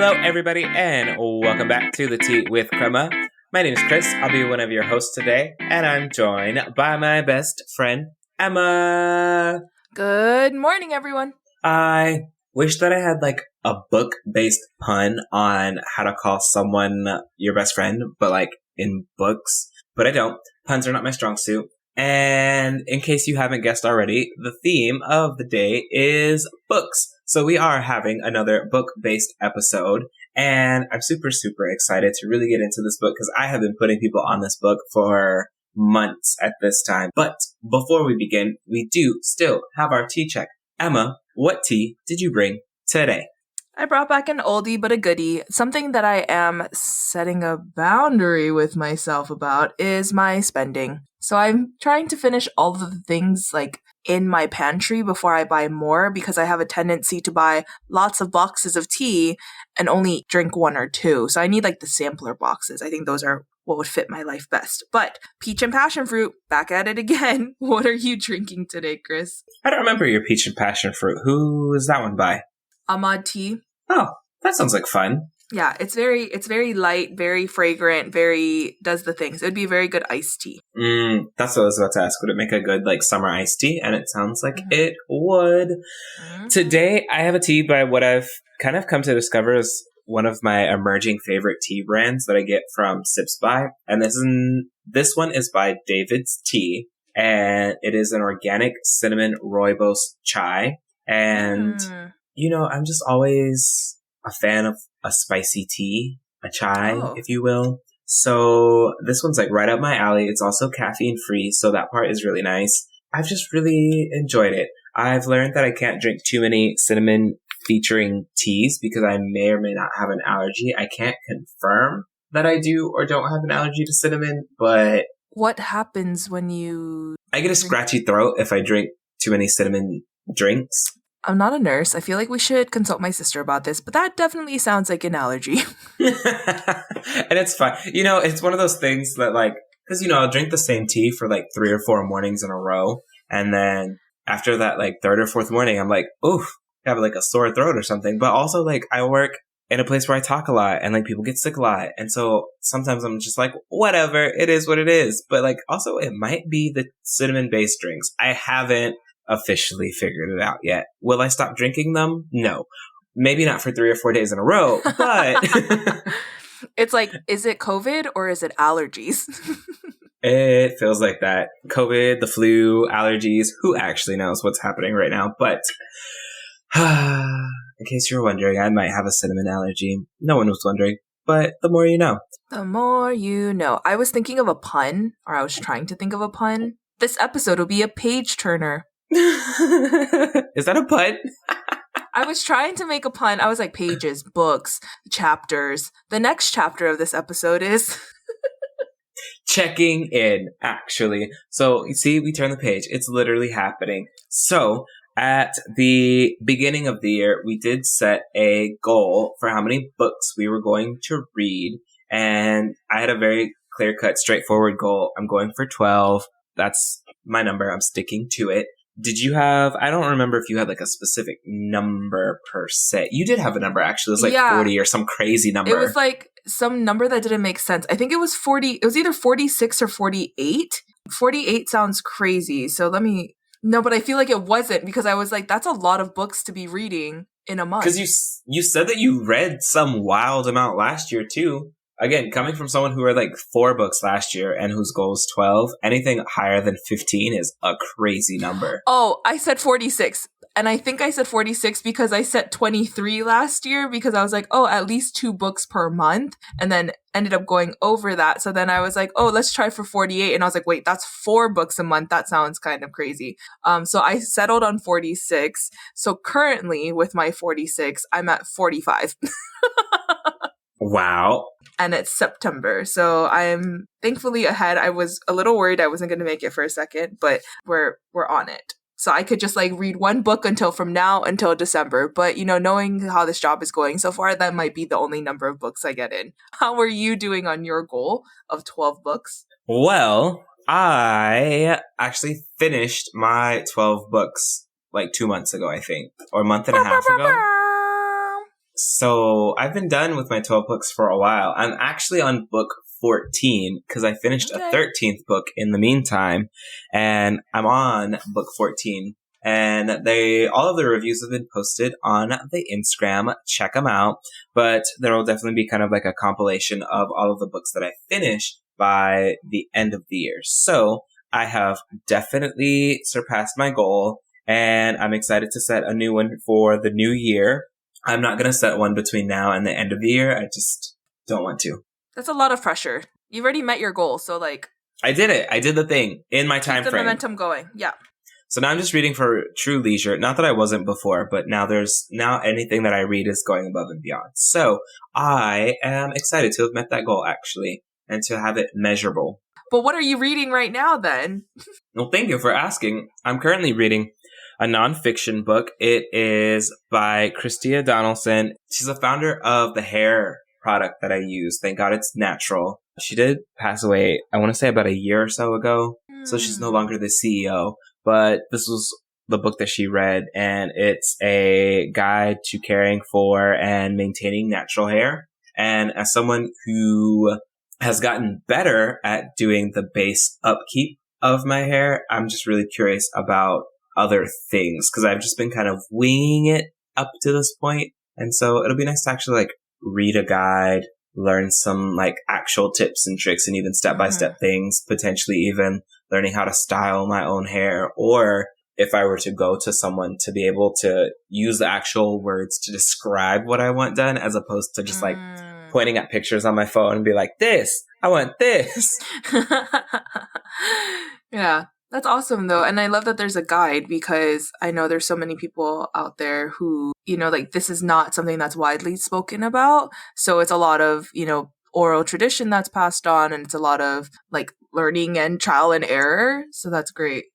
Hello, everybody, and welcome back to the Tea with Crema. My name is Chris. I'll be one of your hosts today, and I'm joined by my best friend, Emma. Good morning, everyone. I wish that I had like a book-based pun on how to call someone your best friend, but like in books, but I don't. Puns are not my strong suit. And in case you haven't guessed already, the theme of the day is books. So we are having another book-based episode, and I'm super, super excited to really get into this book because I have been putting people on this book for months at this time. But before we begin, we do still have our tea check. Emma, what tea did you bring today? I brought back an oldie but a goodie. Something that I am setting a boundary with myself about is my spending. So I'm trying to finish all of the things like in my pantry before I buy more because I have a tendency to buy lots of boxes of tea and only drink one or two. So I need like the sampler boxes. I think those are what would fit my life best. But peach and passion fruit, back at it again. What are you drinking today, Chris? I don't remember your peach and passion fruit. Who is that one by? Ahmad tea. Oh, that sounds like fun. Yeah, it's very light, very fragrant, very does the things. It would be a very good iced tea. That's what I was about to ask. Would it make a good like summer iced tea? And it sounds like it would. Today, I have a tea by what I've kind of come to discover as one of my emerging favorite tea brands that I get from Sips By. And this one is by David's Tea. And it is an organic cinnamon rooibos chai. And, you know, I'm just always a fan of a spicy tea, a chai, if you will. So this one's like right up my alley. It's also caffeine free, so that part is really nice. I've just really enjoyed it. I've learned that I can't drink too many cinnamon featuring teas because I may or may not have an allergy. I can't confirm that I do or don't have an allergy to cinnamon, but what happens when you... I get a scratchy throat if I drink too many cinnamon drinks. I'm not a nurse. I feel like we should consult my sister about this, but that definitely sounds like an allergy. And it's fine. You know, it's one of those things that like, because, you know, I'll drink the same tea for like 3 or 4 mornings in a row. And then after that, like 3rd or 4th morning, I'm like, oof, I have like a sore throat or something. But also like I work in a place where I talk a lot and like people get sick a lot. And so sometimes I'm just like, whatever, it is what it is. But like also it might be the cinnamon based drinks. I haven't officially figured it out yet. Will I stop drinking them? No. Maybe not for 3 or 4 days in a row, but... It's like, is it COVID or is it allergies? It feels like that. COVID, the flu, allergies. Who actually knows what's happening right now? But in case you're wondering, I might have a cinnamon allergy. No one was wondering, but the more you know. The more you know. I was thinking of a pun, or I was trying to think of a pun. This episode will be a page turner. Is that a pun? I was trying to make a pun. I was like, pages, books, chapters. The next chapter of this episode is... checking in, actually. So, you see, we turn the page. It's literally happening. So, at the beginning of the year, we did set a goal for how many books we were going to read. And I had a very clear-cut, straightforward goal. I'm going for 12. That's my number. I'm sticking to it. Did you have, I don't remember if you had like a specific number per se. You did have a number actually. It was like 40 or some crazy number. It was like some number that didn't make sense. I think it was 40. It was either 46 or 48. 48 sounds crazy. So no, but I feel like it wasn't because I was like, that's a lot of books to be reading in a month. Because you said that you read some wild amount last year too. Again, coming from someone who read like 4 books last year and whose goal is 12, anything higher than 15 is a crazy number. Oh, I said 46. And I think I said 46 because I set 23 last year because I was like, oh, at least 2 books per month. And then ended up going over that. So then I was like, oh, let's try for 48. And I was like, wait, that's 4 books a month. That sounds kind of crazy. So I settled on 46. So currently with my 46, I'm at 45. Wow. And it's September. So I'm thankfully ahead. I was a little worried I wasn't going to make it for a second, but we're on it. So I could just like read 1 book from now until December. But, you know, knowing how this job is going so far, that might be the only number of books I get in. How are you doing on your goal of 12 books? Well, I actually finished my 12 books like 2 months ago, I think, or a month and a half ago. So I've been done with my 12 books for a while. I'm actually on book 14 because I finished a 13th book in the meantime, and I'm on book 14. And all of the reviews have been posted on the Instagram. Check them out. But there will definitely be kind of like a compilation of all of the books that I finished by the end of the year. So I have definitely surpassed my goal, and I'm excited to set a new one for the new year. I'm not going to set one between now and the end of the year. I just don't want to. That's a lot of pressure. You've already met your goal, so like... I did it. I did the thing in my time frame. Keep the momentum going. Yeah. So now I'm just reading for true leisure. Not that I wasn't before, but now anything that I read is going above and beyond. So I am excited to have met that goal, actually, and to have it measurable. But what are you reading right now, then? Well, thank you for asking. I'm currently reading a nonfiction book. It is by Christia Donaldson. She's the founder of the hair product that I use. Thank God it's natural. She did pass away, I want to say about a year or so ago. So she's no longer the CEO. But this was the book that she read, and it's a guide to caring for and maintaining natural hair. And as someone who has gotten better at doing the base upkeep of my hair, I'm just really curious about other things because I've just been kind of winging it up to this point. And so it'll be nice to actually like read a guide, learn some like actual tips and tricks and even step-by-step things, potentially even learning how to style my own hair, or if I were to go to someone to be able to use the actual words to describe what I want done as opposed to just like pointing at pictures on my phone and be like, I want this. Yeah. That's awesome, though. And I love that there's a guide because I know there's so many people out there who, like this is not something that's widely spoken about. So it's a lot of, oral tradition that's passed on, and it's a lot of like learning and trial and error. So that's great.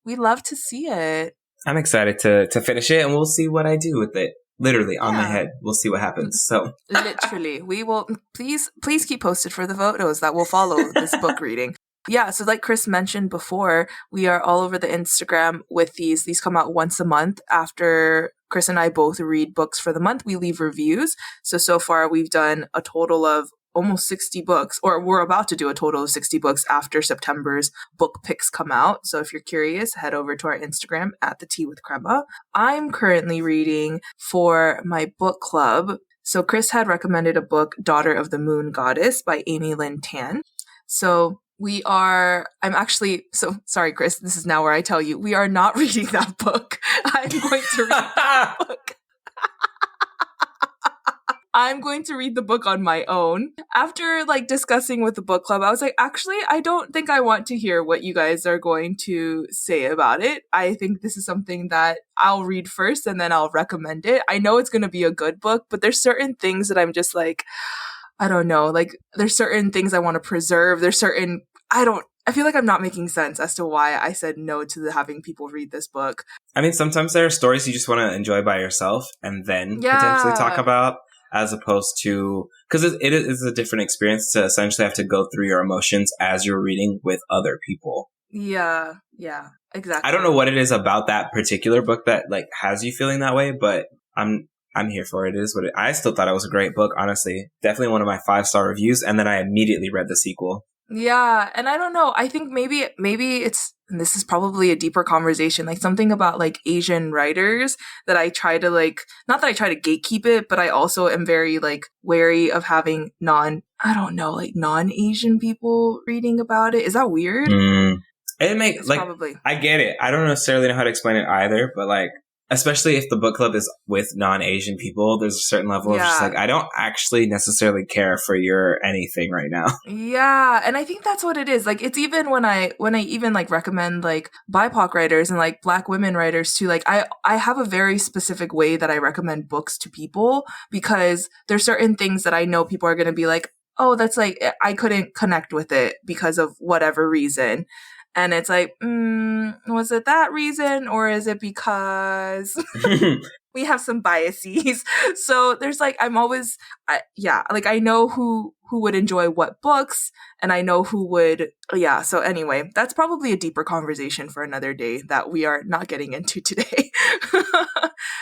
We love to see it. I'm excited to finish it, and we'll see what I do with it. Literally on my head. We'll see what happens. So literally, we will please keep posted for the photos that will follow this book reading. Yeah, so like Chris mentioned before, we are all over the Instagram with these. These come out once a month. After Chris and I both read books for the month, we leave reviews. So far we've done a total of almost 60 books, or we're about to do a total of 60 books after September's book picks come out. So if you're curious, head over to our Instagram at The Tea with Crema. I'm currently reading for my book club. So Chris had recommended a book, Daughter of the Moon Goddess by Amy Lynn Tan. So sorry, Chris, this is now where I tell you, we are not reading that book. I'm going to read that book. I'm going to read the book on my own. After like discussing with the book club, I was like, actually, I don't think I want to hear what you guys are going to say about it. I think this is something that I'll read first and then I'll recommend it. I know it's going to be a good book, but there's certain things that I'm just like, I don't know, like there's certain things I want to preserve. I feel like I'm not making sense as to why I said no to having people read this book. I mean, sometimes there are stories you just want to enjoy by yourself and then potentially talk about, as opposed to, because it is a different experience to essentially have to go through your emotions as you're reading with other people. Yeah, exactly. I don't know what it is about that particular book that like has you feeling that way, but I'm here for it. It is what I still thought it was a great book, honestly. Definitely one of my 5-star reviews, and then I immediately read the sequel. Yeah, and I don't know. I think maybe it's, and this is probably a deeper conversation, like something about like Asian writers that I try to like, not that I try to gatekeep it, but I also am very like wary of having non-Asian people reading about it. Is that weird? It makes like, probably. I get it. I don't necessarily know how to explain it either, but like, especially if the book club is with non-Asian people, there's a certain level of just like, I don't actually necessarily care for your anything right now. Yeah. And I think that's what it is. Like, it's even when I even like recommend like BIPOC writers and like Black women writers too, like I have a very specific way that I recommend books to people because there's certain things that I know people are going to be like, oh, that's like, I couldn't connect with it because of whatever reason. And it's like, was it that reason or is it because... we have some biases. So there's like, I'm always, like I know who would enjoy what books, and I know who would, yeah. So anyway, that's probably a deeper conversation for another day that we are not getting into today.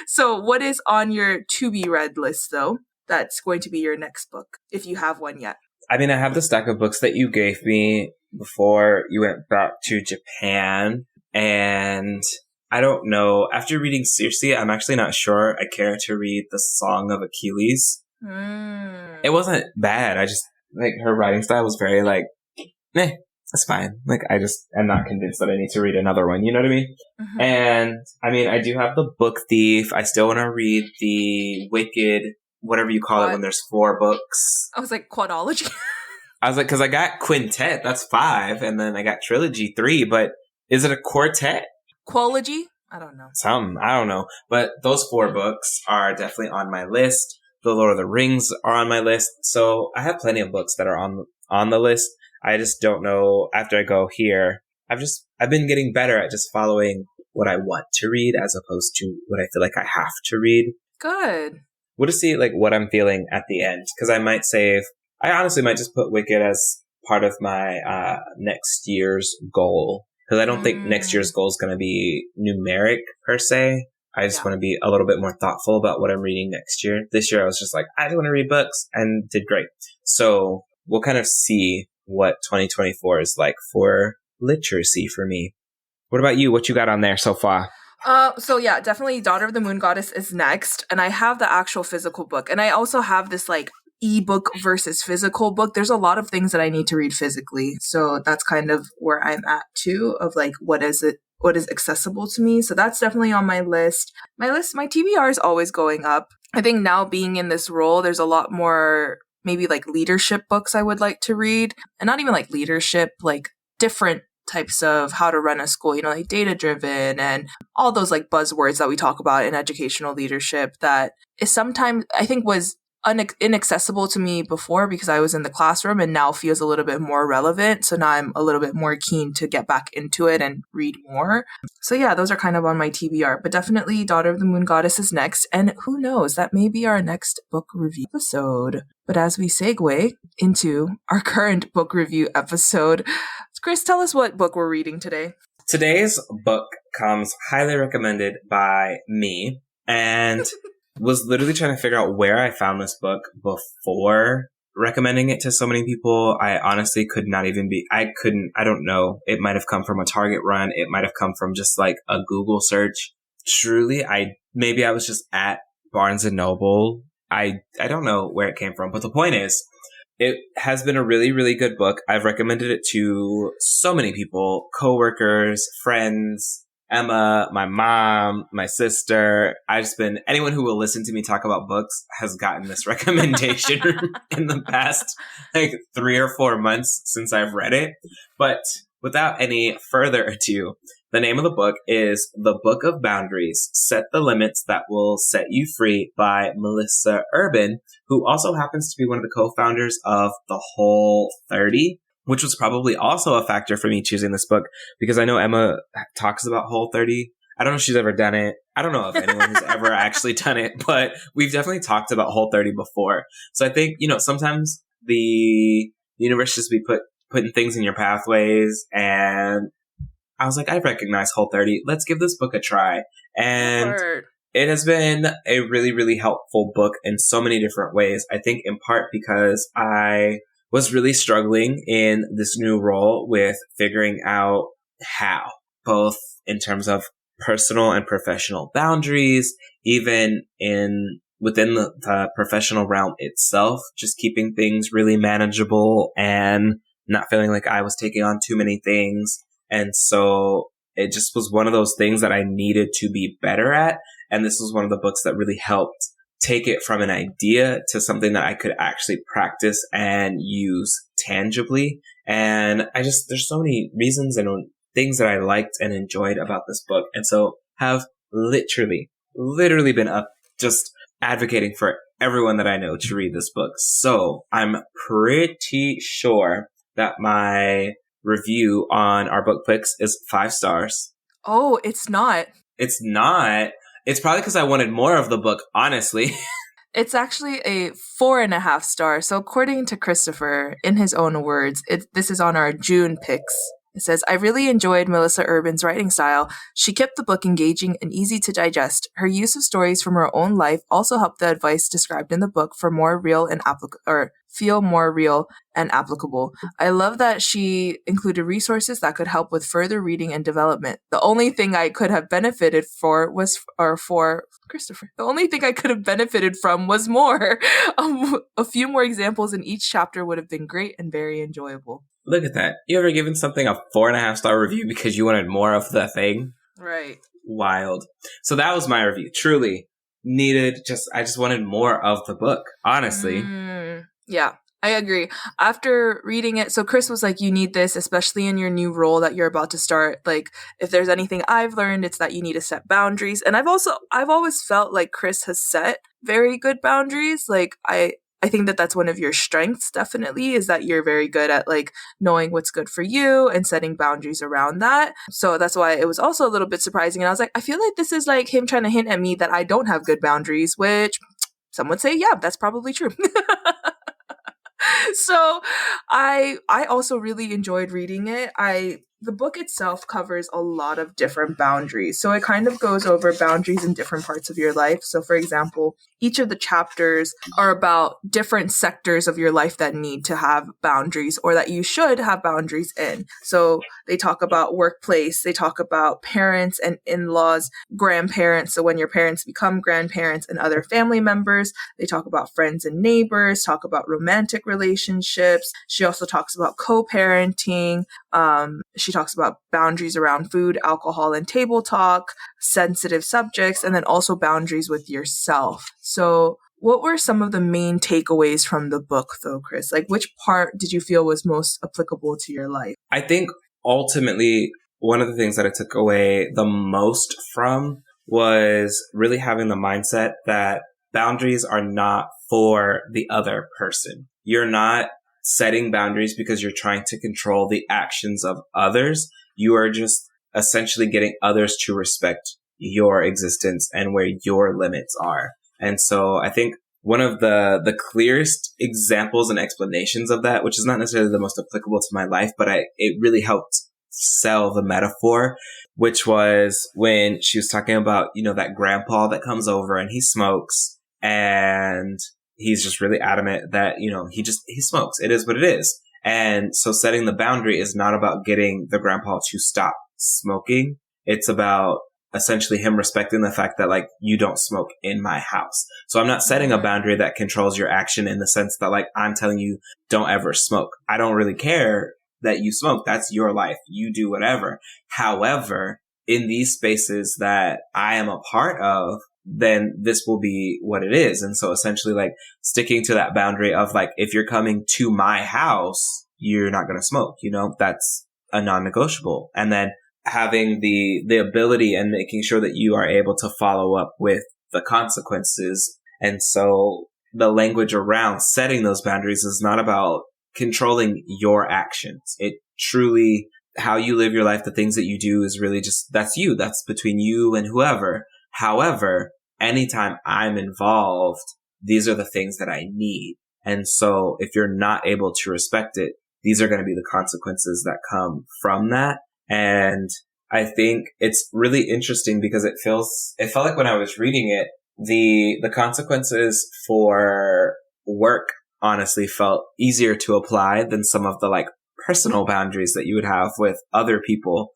So what is on your to be read list though? That's going to be your next book, if you have one yet. I mean, I have the stack of books that you gave me before you went back to Japan, and I don't know. After reading Circe, I'm actually not sure I care to read The Song of Achilles. It wasn't bad. I just, like, her writing style was very, like, that's fine. Like, I'm not convinced that I need to read another one. You know what I mean? Mm-hmm. And, I mean, I do have The Book Thief. I still want to read the Wicked, whatever you call it when there's 4 books. I was like, quadology? I was like, because I got quintet, that's 5, and then I got trilogy 3, but is it a quartet? Quology? I don't know. I don't know. But those 4 books are definitely on my list. The Lord of the Rings are on my list. So I have plenty of books that are on the list. I just don't know, after I go here, I've been getting better at just following what I want to read as opposed to what I feel like I have to read. Good. We'll just see like what I'm feeling at the end. Because I honestly might just put Wicked as part of my next year's goal. Because I don't think next year's goal is going to be numeric per se. I just want to be a little bit more thoughtful about what I'm reading next year. This year I was just like, I just want to read books, and did great. So we'll kind of see what 2024 is like for literacy for me. What about you? What you got on there so far? So yeah, definitely Daughter of the Moon Goddess is next. And I have the actual physical book. And I also have this like ebook versus physical book. There's a lot of things that I need to read physically. So that's kind of where I'm at too, of like, what is accessible to me. So that's definitely on my list. My TBR is always going up. I think now being in this role, there's a lot more maybe like leadership books I would like to read. And not even like leadership, like different types of how to run a school, like data driven and all those like buzzwords that we talk about in educational leadership that is sometimes I think was inaccessible to me before because I was in the classroom, and now feels a little bit more relevant. So now I'm a little bit more keen to get back into it and read more. So yeah, those are kind of on my TBR, but definitely Daughter of the Moon Goddess is next. And who knows, that may be our next book review episode. But as we segue into our current book review episode, Chris, tell us what book we're reading today. Today's book comes highly recommended by me, and was literally trying to figure out where I found this book before recommending it to so many people. I honestly could not even I don't know. It might have come from a Target run. It might have come from just like a Google search. Truly, maybe I was just at Barnes & Noble. I don't know where it came from, but the point is, it has been a really, really good book. I've recommended it to so many people, coworkers, friends, Emma, my mom, my sister. Anyone who will listen to me talk about books has gotten this recommendation in the past like 3 or 4 months since I've read it. But without any further ado, the name of the book is The Book of Boundaries, Set the Limits That Will Set You Free by Melissa Urban, who also happens to be one of the co-founders of The Whole30. Which was probably also a factor for me choosing this book, because I know Emma talks about Whole30. I don't know if she's ever done it. I don't know if anyone has ever actually done it, but we've definitely talked about Whole30 before. So I think, sometimes the universe just be putting things in your pathways, and I was like, I recognize Whole30. Let's give this book a try. And it has been a really, really helpful book in so many different ways. I think in part because I was really struggling in this new role with figuring out how, both in terms of personal and professional boundaries, even within the professional realm itself, just keeping things really manageable and not feeling like I was taking on too many things. And so it just was one of those things that I needed to be better at. And this was one of the books that really helped take it from an idea to something that I could actually practice and use tangibly. And there's so many reasons and things that I liked and enjoyed about this book. And so have literally been up just advocating for everyone that I know to read this book. So I'm pretty sure that my review on our book picks is 5 stars. Oh, it's not. It's not. It's probably because I wanted more of the book, honestly. It's actually a 4.5 star. So according to Christopher, in his own words, this is on our June picks. It says, I really enjoyed Melissa Urban's writing style. She kept the book engaging and easy to digest. Her use of stories from her own life also helped the advice described in the book for more real and feel more real and applicable. I love that she included resources that could help with further reading and development. The only thing I could have benefited for Christopher. The only thing I could have benefited from was more. A few more examples in each chapter would have been great and very enjoyable. Look at that. You ever given something a 4.5 star review because you wanted more of the thing? Right. Wild. So that was my review. Truly needed. I just wanted more of the book, honestly. Yeah, I agree. After reading it, so Chris was like, you need this, especially in your new role that you're about to start. Like, if there's anything I've learned, it's that you need to set boundaries. And I've always felt like Chris has set very good boundaries. Like, I think that that's one of your strengths, definitely, is that you're very good at like knowing what's good for you and setting boundaries around that. So that's why it was also a little bit surprising. And I was like, I feel like this is like him trying to hint at me that I don't have good boundaries, which some would say, yeah, that's probably true. So I also really enjoyed reading it. The book itself covers a lot of different boundaries. So it kind of goes over boundaries in different parts of your life. So for example, each of the chapters are about different sectors of your life that need to have boundaries or that you should have boundaries in. So they talk about workplace, they talk about parents and in-laws, grandparents. So when your parents become grandparents and other family members, they talk about friends and neighbors, talk about romantic relationships. She also talks about co-parenting. She talks about boundaries around food, alcohol, and table talk, sensitive subjects, and then also boundaries with yourself. So what were some of the main takeaways from the book, though, Chris? Like, which part did you feel was most applicable to your life? I think ultimately one of the things that I took away the most from was really having the mindset that boundaries are not for the other person. You're not setting boundaries because you're trying to control the actions of others. You are just essentially getting others to respect your existence and where your limits are. And so I think one of the clearest examples and explanations of that, which is not necessarily the most applicable to my life, but it really helped sell the metaphor, which was when she was talking about, that grandpa that comes over and he smokes and he's just really adamant that, he smokes. It is what it is. And so setting the boundary is not about getting the grandpa to stop smoking. It's about essentially him respecting the fact that like, you don't smoke in my house. So I'm not setting a boundary that controls your action in the sense that like, I'm telling you, don't ever smoke. I don't really care that you smoke. That's your life. You do whatever. However, in these spaces that I am a part of, then this will be what it is. And so essentially like sticking to that boundary of like, if you're coming to my house, you're not going to smoke, that's a non-negotiable. And then having the ability and making sure that you are able to follow up with the consequences. And so the language around setting those boundaries is not about controlling your actions. It truly, how you live your life, the things that you do is really just, that's you. That's between you and whoever. However, anytime I'm involved, these are the things that I need. And so if you're not able to respect it, these are going to be the consequences that come from that. And I think it's really interesting because it felt like when I was reading it, the consequences for work honestly felt easier to apply than some of the like personal boundaries that you would have with other people.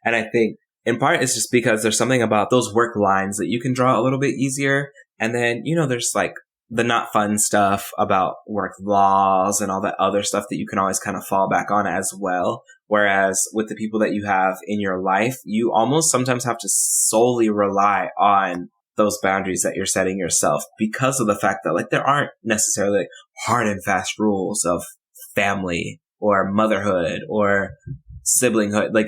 And I think in part it's just because there's something about those work lines that you can draw a little bit easier. And then, there's like the not fun stuff about work laws and all that other stuff that you can always kind of fall back on as well. Whereas with the people that you have in your life, you almost sometimes have to solely rely on those boundaries that you're setting yourself because of the fact that like there aren't necessarily like hard and fast rules of family or motherhood or siblinghood. Like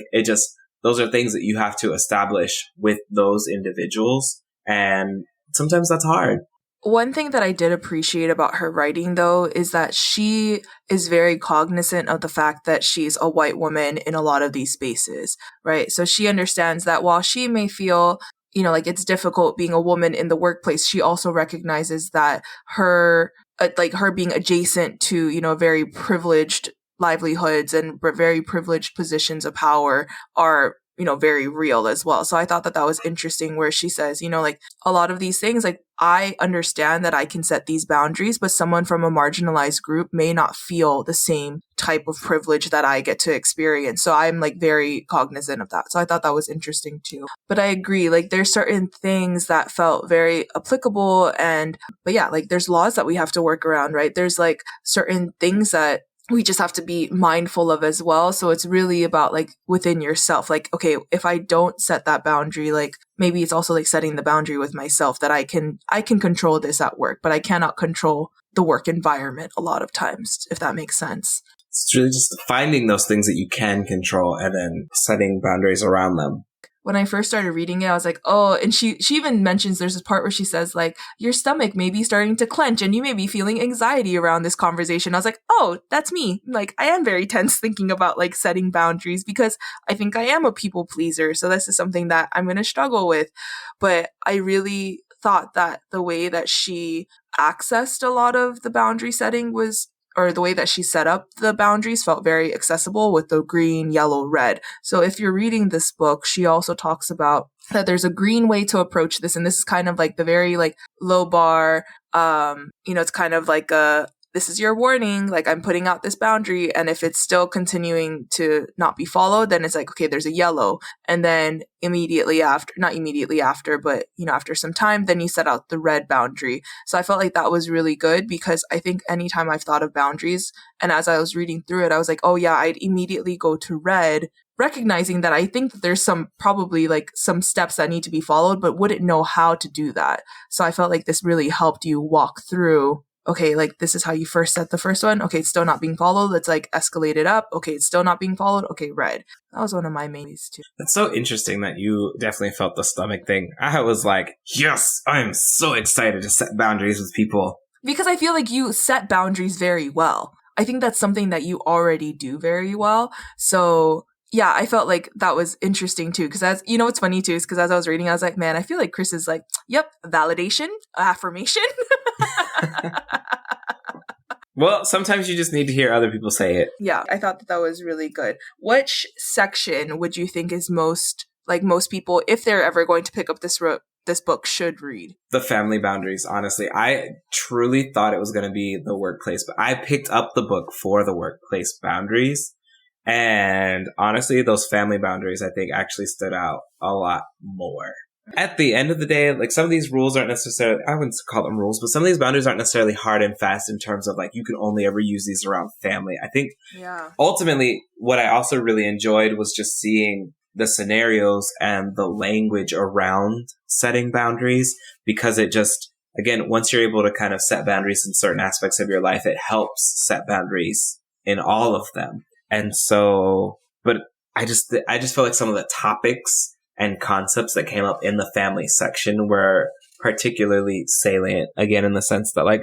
those are things that you have to establish with those individuals. And sometimes that's hard. One thing that I did appreciate about her writing, though, is that she is very cognizant of the fact that she's a white woman in a lot of these spaces, right? So she understands that while she may feel, like it's difficult being a woman in the workplace, she also recognizes that her her being adjacent to, very privileged livelihoods and very privileged positions of power are, very real as well. So I thought that that was interesting where she says, like a lot of these things, like I understand that I can set these boundaries, but someone from a marginalized group may not feel the same type of privilege that I get to experience. So I'm like very cognizant of that. So I thought that was interesting too. But I agree, like there's certain things that felt very applicable but yeah, like there's laws that we have to work around, right? There's like certain things that we just have to be mindful of as well. So it's really about like within yourself. Like, okay, if I don't set that boundary, like maybe it's also like setting the boundary with myself that I can control this at work, but I cannot control the work environment a lot of times, if that makes sense. It's really just finding those things that you can control and then setting boundaries around them. When I first started reading it, I was like, oh, and she even mentions there's this part where she says like, your stomach may be starting to clench and you may be feeling anxiety around this conversation. I was like, oh, that's me. Like, I am very tense thinking about like setting boundaries because I think I am a people pleaser. So this is something that I'm going to struggle with. But I really thought that the way that she accessed a lot of the boundary setting or the way that she set up the boundaries felt very accessible with the green, yellow, red. So if you're reading this book, she also talks about that there's a green way to approach this. And this is kind of like the very like low bar, it's kind of like this is your warning, like I'm putting out this boundary. And if it's still continuing to not be followed, then it's like, okay, there's a yellow. And then not immediately after, but after some time, then you set out the red boundary. So I felt like that was really good because I think anytime I've thought of boundaries and as I was reading through it, I was like, oh yeah, I'd immediately go to red, recognizing that I think that there's probably like some steps that need to be followed, but wouldn't know how to do that. So I felt like this really helped you walk through, okay, like this is how you first set the first one. Okay, it's still not being followed. Let's like escalate it up. Okay, it's still not being followed. Okay, red. That was one of my mains too. That's so interesting that you definitely felt the stomach thing. I was like, yes, I'm so excited to set boundaries with people. Because I feel like you set boundaries very well. I think that's something that you already do very well. So yeah, I felt like that was interesting too. Because as what's funny too is because as I was reading, I was like, man, I feel like Chris is like, yep, validation, affirmation. Well, sometimes you just need to hear other people say it. Yeah, I thought that was really good. Which section would you think is most people, if they're ever going to pick up this book, should read? The family boundaries, honestly. I truly thought it was going to be the workplace, but I picked up the book for the workplace boundaries. And honestly, those family boundaries, I think, actually stood out a lot more. At the end of the day, like some of these rules aren't necessarily, I wouldn't call them rules, but some of these boundaries aren't necessarily hard and fast in terms of like, you can only ever use these around family. I think ultimately what I also really enjoyed was just seeing the scenarios and the language around setting boundaries, because it just, again, once you're able to kind of set boundaries in certain aspects of your life, it helps set boundaries in all of them. And so, but I just feel like some of the topics and concepts that came up in the family section were particularly salient, again, in the sense that like,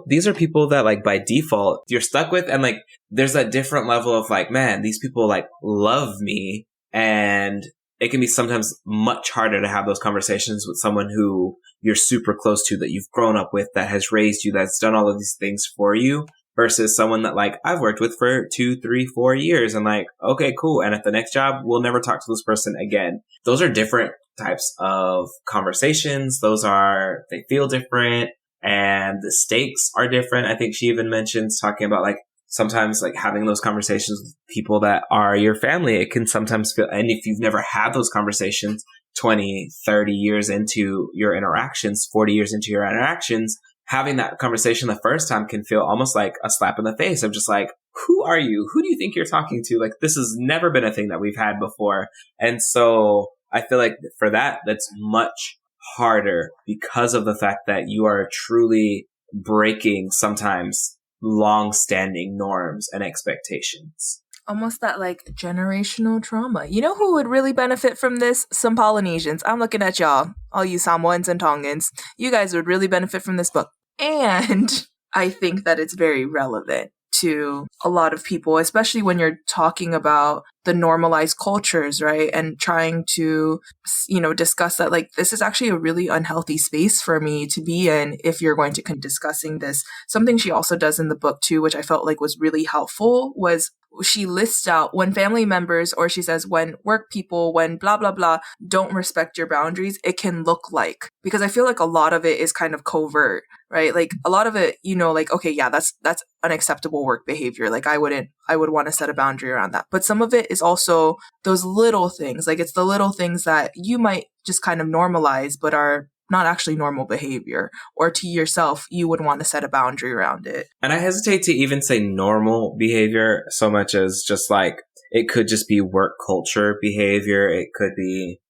these are people that like by default you're stuck with. And like, there's a different level of like, man, these people like love me. And it can be sometimes much harder to have those conversations with someone who you're super close to, that you've grown up with, that has raised you, that's done all of these things for you, versus someone that like I've worked with for 2, 3, 4 years and like, okay, cool. And at the next job, we'll never talk to this person again. Those are different types of conversations. They feel different and the stakes are different. I think she even mentions talking about like sometimes like having those conversations with people that are your family. It can sometimes feel, and if you've never had those conversations 20, 30 years into your interactions, 40 years into your interactions, having that conversation the first time can feel almost like a slap in the face of just like, who are you? Who do you think you're talking to? Like, this has never been a thing that we've had before. And so I feel like for that's much harder because of the fact that you are truly breaking sometimes long-standing norms and expectations. Almost that like generational trauma. You know who would really benefit from this? Some Polynesians. I'm looking at y'all, all you Samoans and Tongans. You guys would really benefit from this book. And I think that it's very relevant to a lot of people, especially when you're talking about the normalized cultures, right? And trying to, discuss that, like, this is actually a really unhealthy space for me to be in if you're going to continue discussing this. Something she also does in the book too, which I felt like was really helpful, was she lists out when family members, or she says when work people, when blah, blah, blah, don't respect your boundaries, it can look like. Because I feel like a lot of it is kind of covert, right? Like a lot of it, like, okay, yeah, that's unacceptable work behavior. Like I would want to set a boundary around that. But some of it is also those little things. Like it's the little things that you might just kind of normalize, but are not actually normal behavior, or to yourself, you would want to set a boundary around it. And I hesitate to even say normal behavior so much as just like, it could just be work culture behavior. It could be,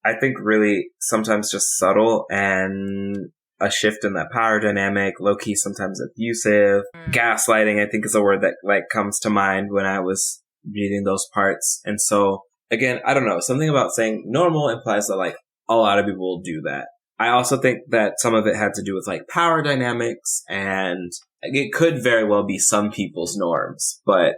I think really sometimes just subtle and a shift in that power dynamic, low key, sometimes abusive. Gaslighting, I think, is a word that like comes to mind when I was reading those parts. And so again, I don't know, something about saying normal implies that like a lot of people will do that. I also think that some of it had to do with like power dynamics, and it could very well be some people's norms, but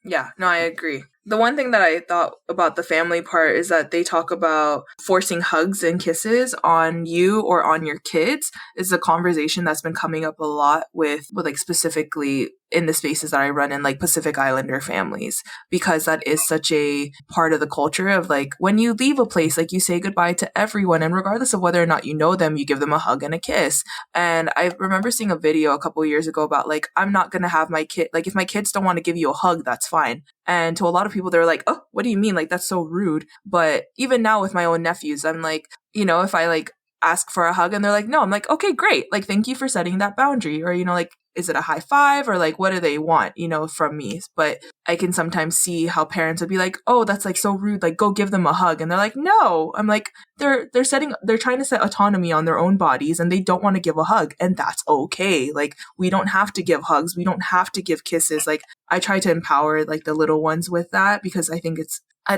yeah, no, I agree. The one thing that I thought about the family part is that they talk about forcing hugs and kisses on you or on your kids is a conversation that's been coming up a lot with like specifically in the spaces that I run in, like Pacific Islander families, because that is such a part of the culture of like when you leave a place, like you say goodbye to everyone, and regardless of whether or not you know them, you give them a hug and a kiss. And I remember seeing a video a couple of years ago about like, I'm not going to have my kid, like if my kids don't want to give you a hug, that's fine. And to a lot of people, they're like, oh, what do you mean? Like, that's so rude. But even now with my own nephews, I'm like, if I like ask for a hug and they're like, no, I'm like, okay, great. Like, thank you for setting that boundary. Or, like, is it a high five or like, what do they want, from me? But I can sometimes see how parents would be like, oh, that's like so rude. Like, go give them a hug. And they're like, no. I'm like, they're trying to set autonomy on their own bodies and they don't want to give a hug. And that's okay. Like, we don't have to give hugs. We don't have to give kisses. Like, I try to empower like the little ones with that because I think I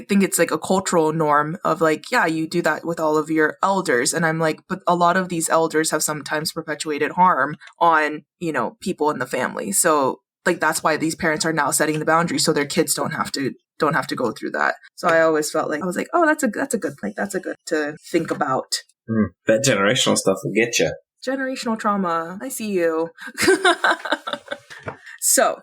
think it's like a cultural norm of like, yeah, you do that with all of your elders. And I'm like, but a lot of these elders have sometimes perpetuated harm on, people in the family. So like, that's why these parents are now setting the boundary so their kids don't have to go through that. So I always felt like, I was like, oh, that's a good, like, that's a good to think about. That generational stuff will get you. Generational trauma. I see you. So,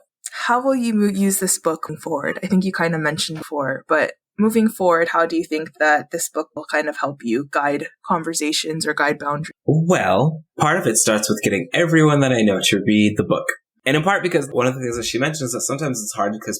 how will you use this book moving forward? I think you kind of mentioned before, but moving forward, how do you think that this book will kind of help you guide conversations or guide boundaries? Well, part of it starts with getting everyone that I know to read the book. And in part because one of the things that she mentions is that sometimes it's hard because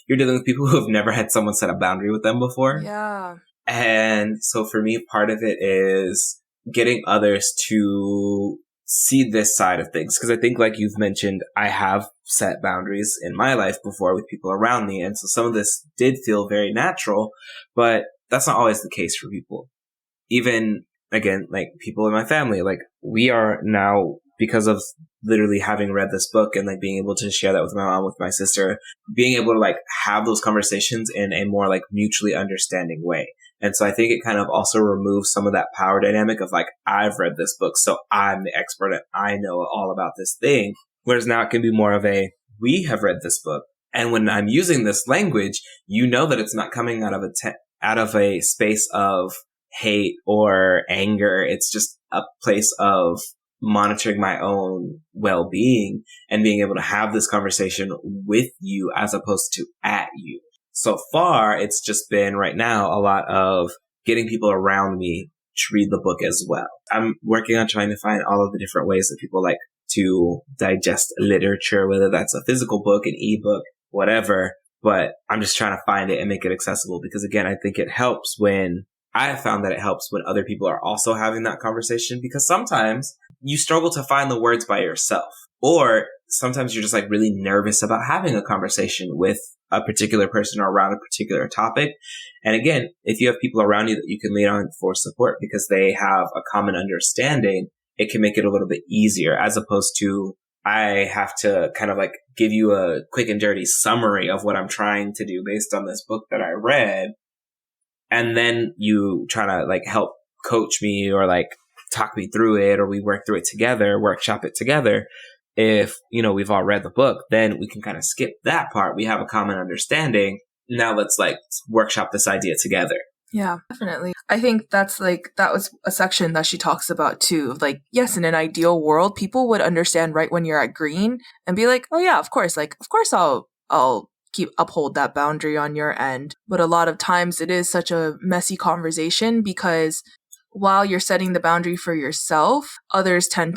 you're dealing with people who have never had someone set a boundary with them before. Yeah. And so for me, part of it is getting others to see this side of things. Because I think, like you've mentioned, I have set boundaries in my life before with people around me. And so some of this did feel very natural, but that's not always the case for people. Even, again, like people in my family, like we are now, because of literally having read this book and like being able to share that with my mom, with my sister, being able to like have those conversations in a more like mutually understanding way. And so I think it kind of also removes some of that power dynamic of like, I've read this book, so I'm the expert and I know all about this thing. Whereas now it can be more of a, we have read this book. And when I'm using this language, you know that it's not coming out of a space of hate or anger. It's just a place of monitoring my own well-being and being able to have this conversation with you as opposed to at you. So far, it's just been right now a lot of getting people around me to read the book as well. I'm working on trying to find all of the different ways that people like to digest literature, whether that's a physical book, an ebook, whatever. But I'm just trying to find it and make it accessible because, again, I think I have found that it helps when other people are also having that conversation, because sometimes you struggle to find the words by yourself, or sometimes you're just like really nervous about having a conversation with a particular person or around a particular topic. And again, if you have people around you that you can lean on for support because they have a common understanding, it can make it a little bit easier, as opposed to I have to kind of like give you a quick and dirty summary of what I'm trying to do based on this book that I read. And then you try to like help coach me or like talk me through it, or we work through it together, workshop it together. if, we've all read the book, then we can kind of skip that part. We have a common understanding. Now let's workshop this idea together. Yeah, definitely. I think that was a section that she talks about too. Like, yes, in an ideal world, people would understand right when you're at green and be like, oh yeah, of course. Of course I'll uphold that boundary on your end. But a lot of times it is such a messy conversation because while you're setting the boundary for yourself, others can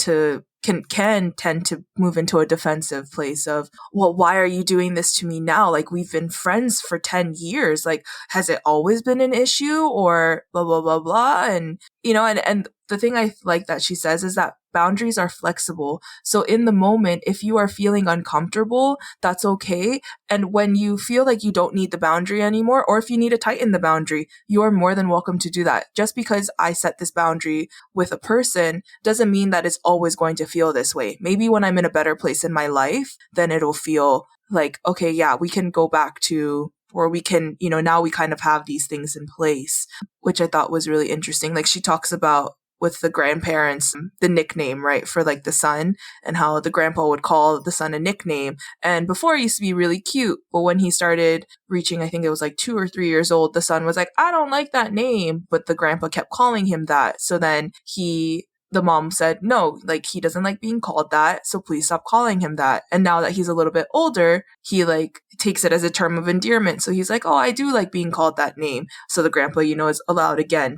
tend to move into a defensive place of, well, why are you doing this to me now? We've been friends for 10 years. Has it always been an issue or blah, blah, blah, blah? And, and the thing I like that she says is that boundaries are flexible. So in the moment, if you are feeling uncomfortable, that's okay. And when you feel like you don't need the boundary anymore, or if you need to tighten the boundary, you are more than welcome to do that. Just because I set this boundary with a person doesn't mean that it's always going to feel this way. Maybe when I'm in a better place in my life, then it'll feel like, okay, yeah, we can go back to, or we can, now we kind of have these things in place, which I thought was really interesting. She talks about with the grandparents, the nickname, right, for the son, and how the grandpa would call the son a nickname. And before it used to be really cute, but when he started reaching, I think it was 2 or 3 years old, the son was like, I don't like that name, but the grandpa kept calling him that. So then the mom said, no, he doesn't like being called that, so please stop calling him that. And now that he's a little bit older, he takes it as a term of endearment. So he's like, oh, I do like being called that name. So the grandpa, is allowed again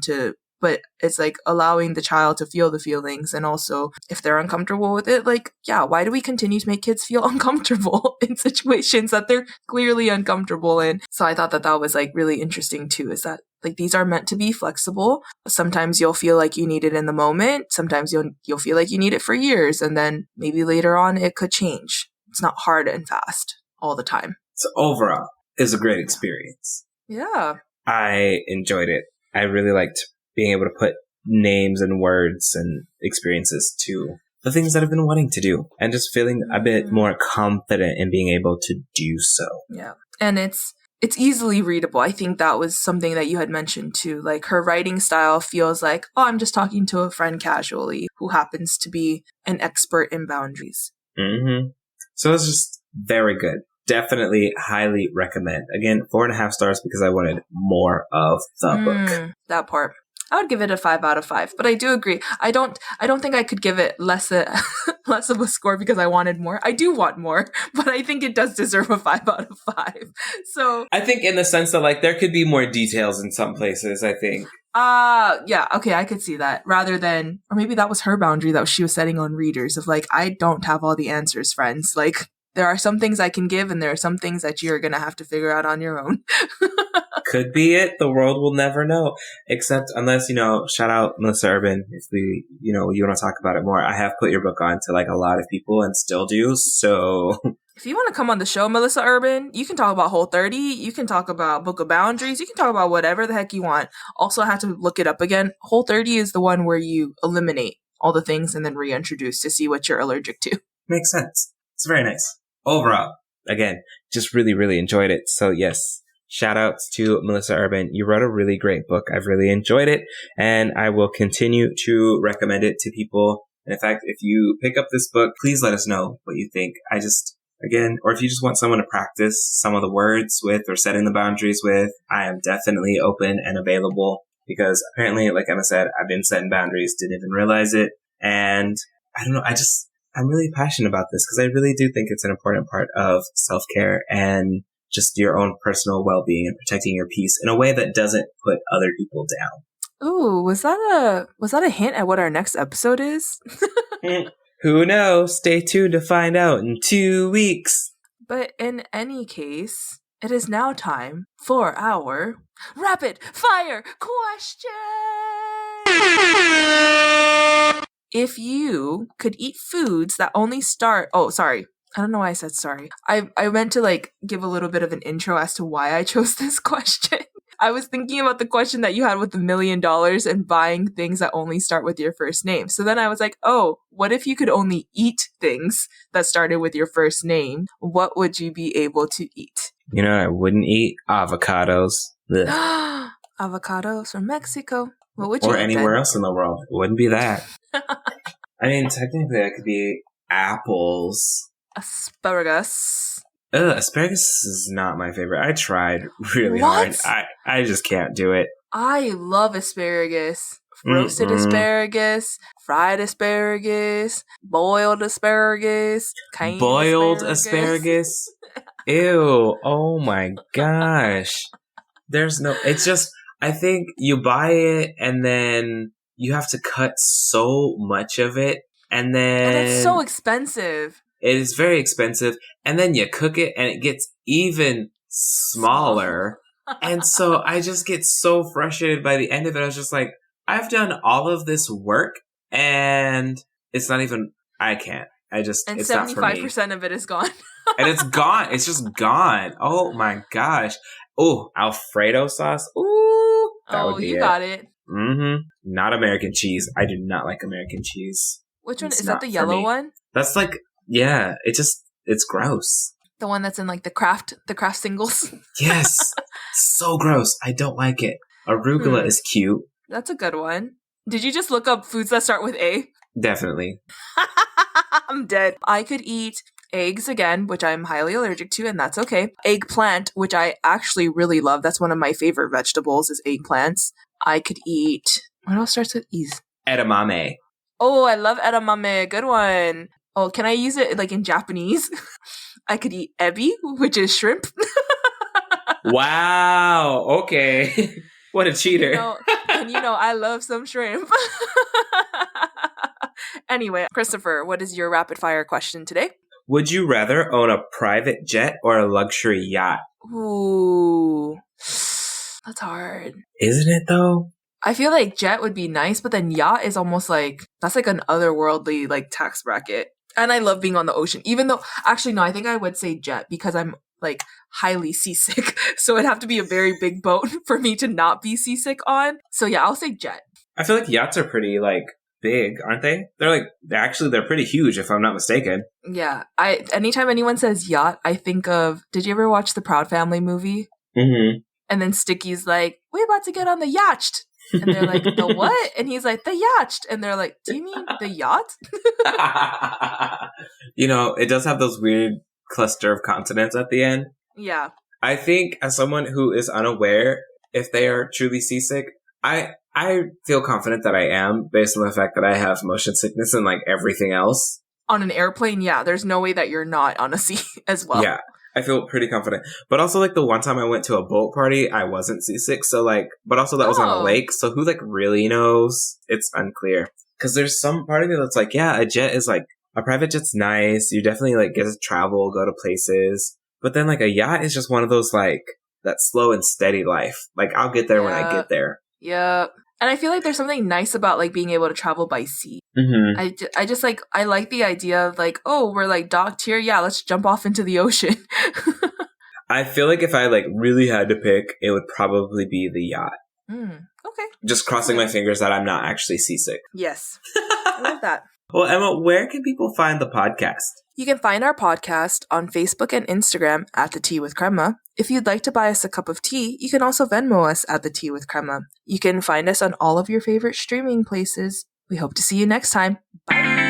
but it's allowing the child to feel the feelings. And also if they're uncomfortable with it, yeah, why do we continue to make kids feel uncomfortable in situations that they're clearly uncomfortable in? So I thought that was really interesting too, is that these are meant to be flexible. Sometimes you'll feel like you need it in the moment. Sometimes you'll feel like you need it for years. And then maybe later on it could change. It's not hard and fast all the time. So overall, it was a great experience. Yeah. I enjoyed it. I really liked being able to put names and words and experiences to the things that I've been wanting to do and just feeling a bit more confident in being able to do so. Yeah. And it's easily readable. I think that was something that you had mentioned too. Her writing style feels like, oh, I'm just talking to a friend casually who happens to be an expert in boundaries. Mm-hmm. So it's just very good. Definitely highly recommend. Again, 4.5 stars because I wanted more of the book. That part. I would give it a 5 out of 5, but I do agree. I don't think I could give it less of a score because I wanted more. I do want more, but I think it does deserve a 5 out of 5. So I think in the sense that there could be more details in some places, I think. Yeah, okay, I could see that. Rather than, or maybe that was her boundary that she was setting on readers of I don't have all the answers, friends. There are some things I can give and there are some things that you're going to have to figure out on your own. Could be it. The world will never know. Except unless, shout out Melissa Urban. If you want to talk about it more. I have put your book on to a lot of people and still do. So if you want to come on the show, Melissa Urban, you can talk about Whole30. You can talk about Book of Boundaries. You can talk about whatever the heck you want. Also, I have to look it up again. Whole30 is the one where you eliminate all the things and then reintroduce to see what you're allergic to. Makes sense. It's very nice. Overall, again, just really, really enjoyed it. So yes, shout outs to Melissa Urban. You wrote a really great book. I've really enjoyed it and I will continue to recommend it to people. And in fact, if you pick up this book, please let us know what you think. Or if you just want someone to practice some of the words with or setting the boundaries with, I am definitely open and available because apparently, like Emma said, I've been setting boundaries, didn't even realize it. And I don't know, I'm really passionate about this because I really do think it's an important part of self-care and just your own personal well-being and protecting your peace in a way that doesn't put other people down. Ooh, was that a hint at what our next episode is? Who knows? Stay tuned to find out in 2 weeks. But in any case, it is now time for our rapid fire question. If you could eat foods that only start... Oh, sorry. I don't know why I said sorry. I meant to give a little bit of an intro as to why I chose this question. I was thinking about the question that you had with $1 million and buying things that only start with your first name. So then I was like, oh, what if you could only eat things that started with your first name? What would you be able to eat? I wouldn't eat avocados. Avocados from Mexico. What would you eat or anywhere else in the world. It wouldn't be that. I mean, technically, I could be apples. Asparagus. Ugh, asparagus is not my favorite. I tried really hard. I just can't do it. I love asparagus. Roasted asparagus, fried asparagus, boiled asparagus, canned boiled asparagus. Ew. Oh my gosh. It's just, I think you buy it and then you have to cut so much of it and it's so expensive. It is very expensive. And then you cook it and it gets even smaller. And so I just get so frustrated by the end of it. I was just like, I've done all of this work and it's not even, I can't. It's 75% of it is gone. And it's gone. It's just gone. Oh my gosh. Oh, Alfredo sauce. Ooh. You got it. Mm-hmm. Not American cheese. I do not like American cheese. Which one? Is that the yellow one? That's like, yeah, it's gross. The one that's in like the craft singles? Yes. So gross. I don't like it. Arugula is cute. That's a good one. Did you just look up foods that start with A? Definitely. I'm dead. I could eat eggs again, which I'm highly allergic to, and that's okay. Eggplant, which I actually really love. That's one of my favorite vegetables is eggplants. I could eat... What else starts with E's? Edamame. Oh, I love edamame. Good one. Oh, can I use it like in Japanese? I could eat ebi, which is shrimp. Wow. Okay. What a cheater. I love some shrimp. Anyway, Christopher, what is your rapid fire question today? Would you rather own a private jet or a luxury yacht? Ooh, that's hard. Isn't it though? I feel like jet would be nice, but then yacht is almost like, that's like an otherworldly like tax bracket. And I love being on the ocean, even though, actually, no, I think I would say jet because I'm like highly seasick. So it'd have to be a very big boat for me to not be seasick on. So yeah, I'll say jet. I feel like yachts are pretty like big, aren't they? They're pretty huge if I'm not mistaken. Yeah. Anytime anyone says yacht, I think of, did you ever watch the Proud Family movie? Mm-hmm. And then Sticky's like, we're about to get on the yacht. And they're like, the what? And he's like, the yacht. And they're like, do you mean the yacht? It does have those weird cluster of consonants at the end. Yeah. I think as someone who is unaware if they are truly seasick, I feel confident that I am based on the fact that I have motion sickness and like everything else. On an airplane, yeah. There's no way that you're not on a sea as well. Yeah. I feel pretty confident. But also, like, the one time I went to a boat party, I wasn't seasick. So, like, but also that was on a lake. So who, like, really knows? It's unclear. Because there's some part of me that's like, yeah, a jet is, like, a private jet's nice. You definitely, like, get to travel, go to places. But then, like, a yacht is just one of those, like, that slow and steady life. Like, I'll get there when I get there. Yeah. And I feel like there's something nice about, like, being able to travel by sea. Mm-hmm. I just, like, I like the idea of, like, oh, we're, like, docked here. Yeah, let's jump off into the ocean. I feel like if I, like, really had to pick, it would probably be the yacht. Okay. Just crossing my fingers that I'm not actually seasick. Yes. I love that. Well, Emma, where can people find the podcast? You can find our podcast on Facebook and Instagram at The Tea with Crema. If you'd like to buy us a cup of tea, you can also Venmo us at The Tea with Crema. You can find us on all of your favorite streaming places. We hope to see you next time. Bye!